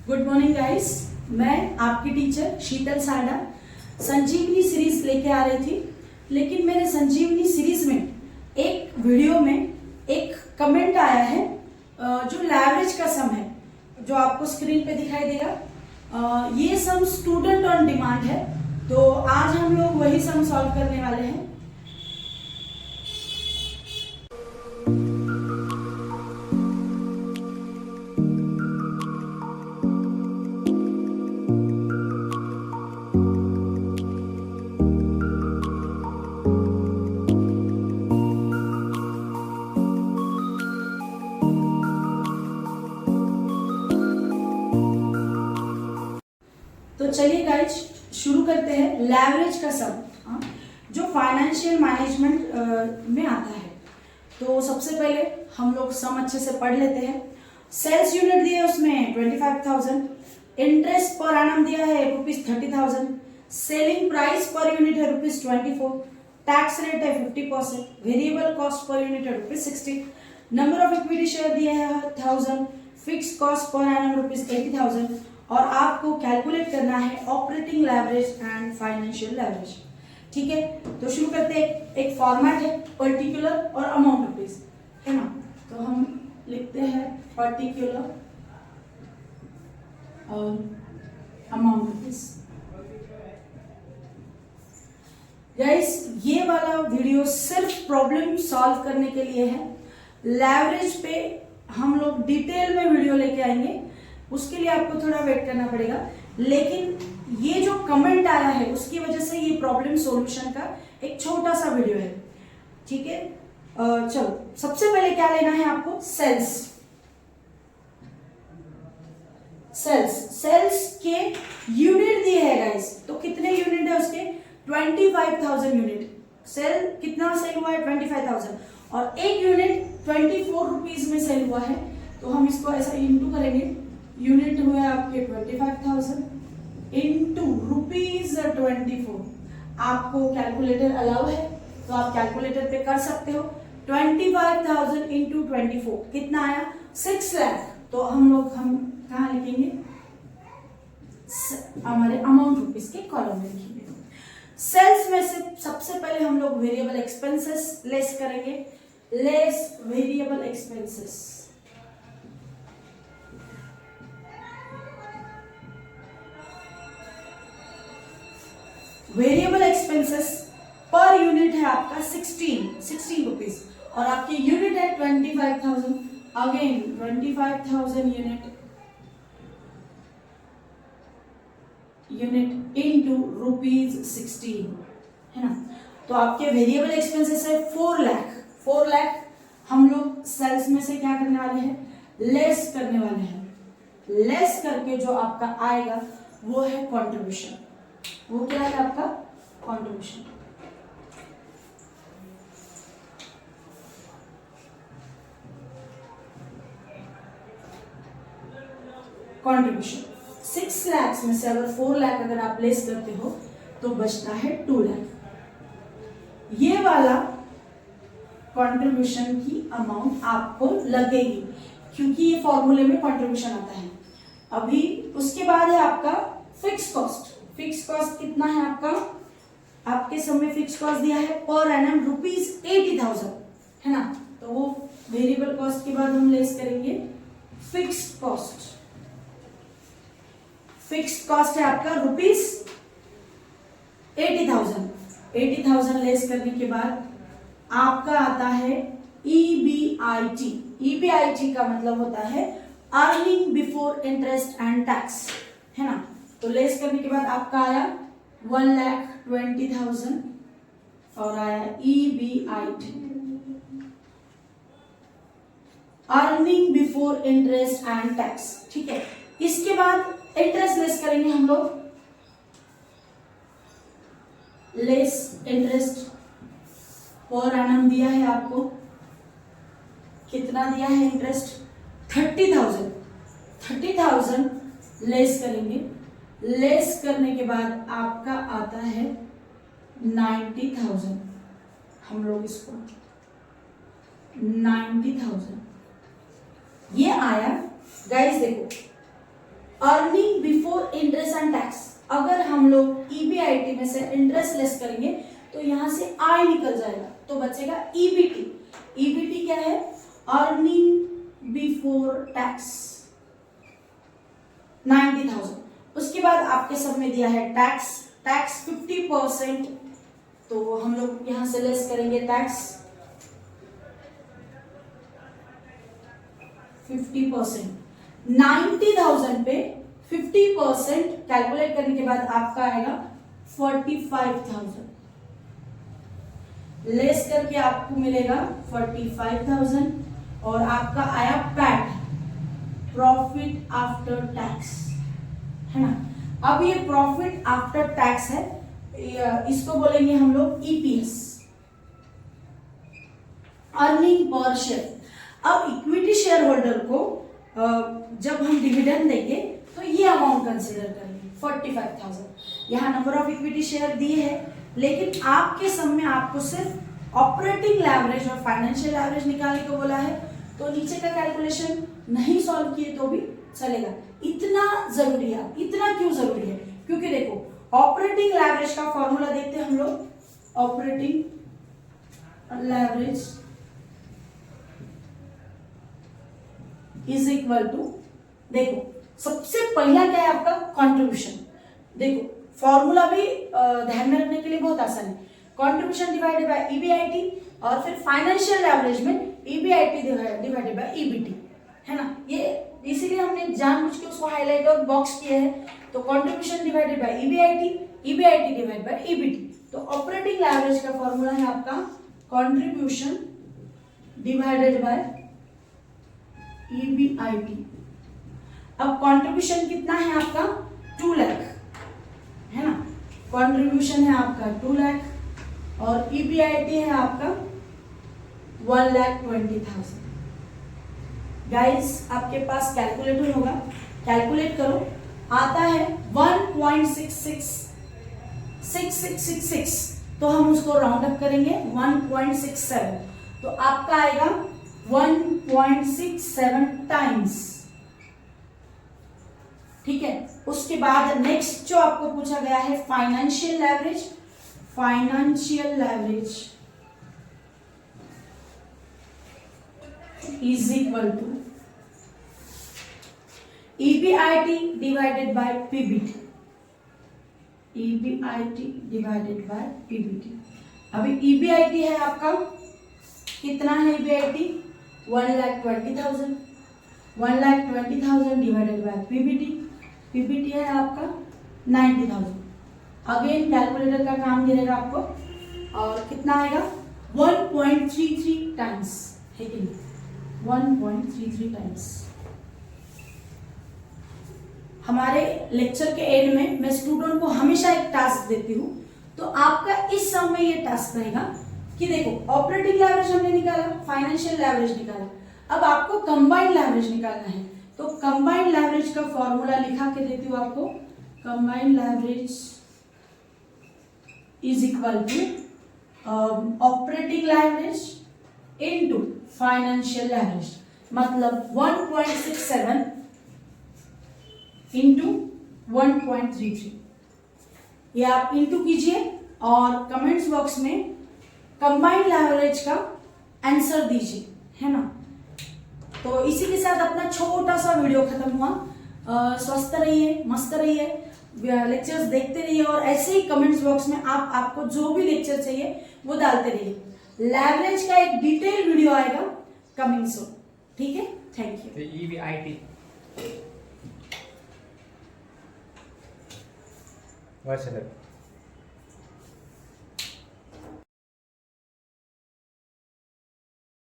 Good morning guys. मैं आपकी teacher शीतल साडा संजीवनी सीरीज लेके आ रही थी, लेकिन मेरे संजीवनी सीरीज में एक वीडियो में एक कमेंट आया है जो लैवरेज का सम है, जो आपको स्क्रीन पे दिखाई देगा। ये सम स्टूडेंट ऑन डिमांड है, तो आज हम लोग वही सम सॉल्व करने वाले हैं। तो चलिए गाइज शुरू करते हैं। लैवरेज का सम जो फाइनेंशियल मैनेजमेंट में आता है, तो सबसे पहले हम लोग सम अच्छे से पढ़ लेते हैं। सेल्स यूनिट दिए उसमें 25,000, इंटरेस्ट पर एनम दिया है ₹30,000, सेलिंग प्राइस पर यूनिट है ₹24, टैक्स रेट है 50%, वेरिएबल कॉस्ट पर यूनिट है ₹60, नंबर ऑफ इक्विटी शेयर दिया है 1000, फिक्स कॉस्ट पर एनम ₹80,000 और आपको कैलकुलेट करना है operating leverage and financial leverage. ठीक है, तो शुरू करते हैं। एक फॉर्मेट है पर्टिकुलर और अमाउंट रुपीज, है ना। तो हम लिखते हैं पर्टिकुलर और अमाउंट रुपीज। गाइस, ये वाला वीडियो सिर्फ प्रॉब्लम सॉल्व करने के लिए है। लेवरेज पे हम लोग डिटेल में वीडियो लेके आएंगे, उसके लिए आपको थोड़ा वेट करना पड़ेगा। लेकिन ये जो कमेंट आया है उसकी वजह से ये प्रॉब्लम सॉल्यूशन का एक छोटा सा वीडियो है। ठीक है, चलो सबसे पहले क्या लेना है आपको, सेल्स। सेल्स के यूनिट दिए है गाइस, तो कितने यूनिट है उसके 25,000 यूनिट। सेल कितना सेल हुआ है 25,000 और एक यूनिट 24 रुपीज में सेल हुआ है, तो हम इसको ऐसा इंटू करेंगे। यूनिट हुए आपके 25,000 इंटू ₹24। आपको कैलकुलेटर अलाउ है तो आप कैलकुलेटर पे कर सकते हो। 25,000 इंटू 24 कितना आया 6 लाख। तो हम कहाँ लिखेंगे, हमारे अमाउंट रुपीज के कॉलम में लिखेंगे। सेल्स में से सबसे पहले हम लोग वेरिएबल एक्सपेंसेस लेस करेंगे। Less variable expenses, variable expenses per unit है आपका 16 रुपीज और आपकी यूनिट है 25,000। अगेन 25,000 यूनिट इनटू ₹16, है ना। तो आपके वेरिएबल एक्सपेंसेस है 4 लाख। हम लोग सेल्स में से क्या करने वाले हैं, लेस करने वाले हैं। लेस करके जो आपका आएगा वो है कंट्रीब्यूशन। वो क्या है आपका कंट्रीब्यूशन। कंट्रीब्यूशन 6 लाख में से अगर 4 लाख अगर आप लेस करते हो तो बचता है 2 लाख। ये वाला कंट्रीब्यूशन की अमाउंट आपको लगेगी, क्योंकि ये फॉर्मूले में कंट्रीब्यूशन आता है। अभी उसके बाद है आपका फिक्स कॉस्ट। फिक्स कॉस्ट कितना है आपका, आपके सब में फिक्स कॉस्ट दिया है पर एनम ₹80,000, है ना। तो वो वेरिएबल कॉस्ट के बाद हम लेस करेंगे फिक्स कॉस्ट। फिक्स कॉस्ट है आपका ₹80,000। 80,000 लेस करने के बाद आपका आता है EBIT। EBIT का मतलब होता है earning before interest and tax, है ना। तो लेस करने के बाद आपका आया 1,20,000 और आया EBIT, earning before interest and tax. ठीक है, इसके बाद इंटरेस्ट लेस करेंगे हम लोग। लेस इंटरेस्ट पर एनम दिया है आपको, कितना दिया है इंटरेस्ट 30,000। 30,000 लेस करेंगे। लेस करने के बाद आपका आता है 90,000। हम लोग इसको 90,000 ये आया गाइस। देखो earning before interest and tax, अगर हम लोग ईबीआईटी में से इंटरेस्ट लेस करेंगे तो यहां से आय निकल जाएगा, तो बचेगा ईबीटी। ईबीटी क्या है? Earning before tax 90,000। उसके बाद आपके सब में दिया है टैक्स, टैक्स 50%, तो हम लोग यहां से लेस करेंगे टैक्स 50%। 90,000 पे 50% कैलकुलेट करने के बाद आपका आएगा 45,000, लेस करके आपको मिलेगा 45,000, और आपका आया पैट, प्रॉफिट आफ्टर टैक्स, है ना। अब ये प्रॉफिट आफ्टर टैक्स है, इसको बोलेंगे हम लोग ईपीएस, अर्निंग पर शेयर। अब इक्विटी शेयर होल्डर को जब हम डिविडेंड देंगे तो ये अमाउंट कंसीडर करेंगे 45,000। यहाँ नंबर ऑफ इक्विटी शेयर दिए है, लेकिन आपके सम में आपको सिर्फ ऑपरेटिंग लेवरेज और फाइनेंशियल लेवरेज निकालने को बोला है, तो नीचे का कैलकुलेशन नहीं सॉल्व किए तो भी चलेगा। इतना जरूरी है, इतना क्यों जरूरी है? क्योंकि देखो ऑपरेटिंग लेवरेज का फॉर्मूला देखते हैं हम लोग। Operating leverage is equal to, देखो सबसे पहला क्या है आपका? कंट्रीब्यूशन। देखो फॉर्मूला भी ध्यान में रखने के लिए बहुत आसान है, कंट्रीब्यूशन डिवाइडेड बाय ईबीआईटी, और फिर फाइनेंशियल लेवरेज में ईबीआईटी डिवाइडेड बाय ईबीटी, है ना। ये इसीलिए हमने जानबूझ के उसको हाईलाइट और बॉक्स किया है। तो contribution divided by EBIT, EBIT divided by EBT. तो ऑपरेटिंग लेवरेज का फॉर्मूला है आपका कंट्रीब्यूशन डिवाइडेड बाय ईबीआईटी। अब कंट्रीब्यूशन कितना है आपका? 2 लाख, है ना। कंट्रीब्यूशन है आपका 2 लाख, और ईबीआईटी है आपका 1,20,000। गाइस आपके पास कैलकुलेटर होगा, कैलकुलेट करो, आता है 1.6666, तो हम उसको राउंड अप करेंगे 1.67, तो आपका आएगा 1.67 टाइम्स, ठीक है। उसके बाद नेक्स्ट जो आपको पूछा गया है financial leverage. Financial leverage is equal to EBIT divided by PBT, EBIT divided by PBT. अभी ईबीआईटी है आपका कितना है? EBIT 1,20,000, 1,20,000 divided by PBT, PBT है आपका 90,000। अगेन कैलकुलेटर का काम गिरेगा आपको, और कितना आएगा? 1.33 टाइम्स, है कि नहीं? 1.33 टाइम्स। हमारे लेक्चर के एंड में मैं स्टूडेंट को हमेशा एक टास्क देती हूँ, तो आपका इस सम में ये टास्क रहेगा कि देखो ऑपरेटिंग लेवरेज हमने निकाला, फाइनेंशियल लेवरेज निकाला, अब आपको कंबाइंड लेवरेज निकालना है। तो कंबाइंड लेवरेज का फॉर्मूला लिखा के देती हूँ आपको। Combined leverage is equal to operating leverage into financial leverage, मतलब 1.67 इंटू 1.33। ये आप इंटू कीजिए और कमेंट्स बॉक्स में कंबाइंड लेवरेज का आंसर दीजिए, है ना। तो इसी के साथ अपना छोटा सा वीडियो खत्म हुआ। स्वस्थ रहिए, मस्त रहिए, लेक्चर्स देखते रहिए, और ऐसे ही कमेंट्स बॉक्स में आपको जो भी लेक्चर चाहिए वो डालते रहिए। लेवरेज का एक डिटेल वीडियो आएगा कमिंग सून, ठीक है। Thank you. ईबीआईटी वैसे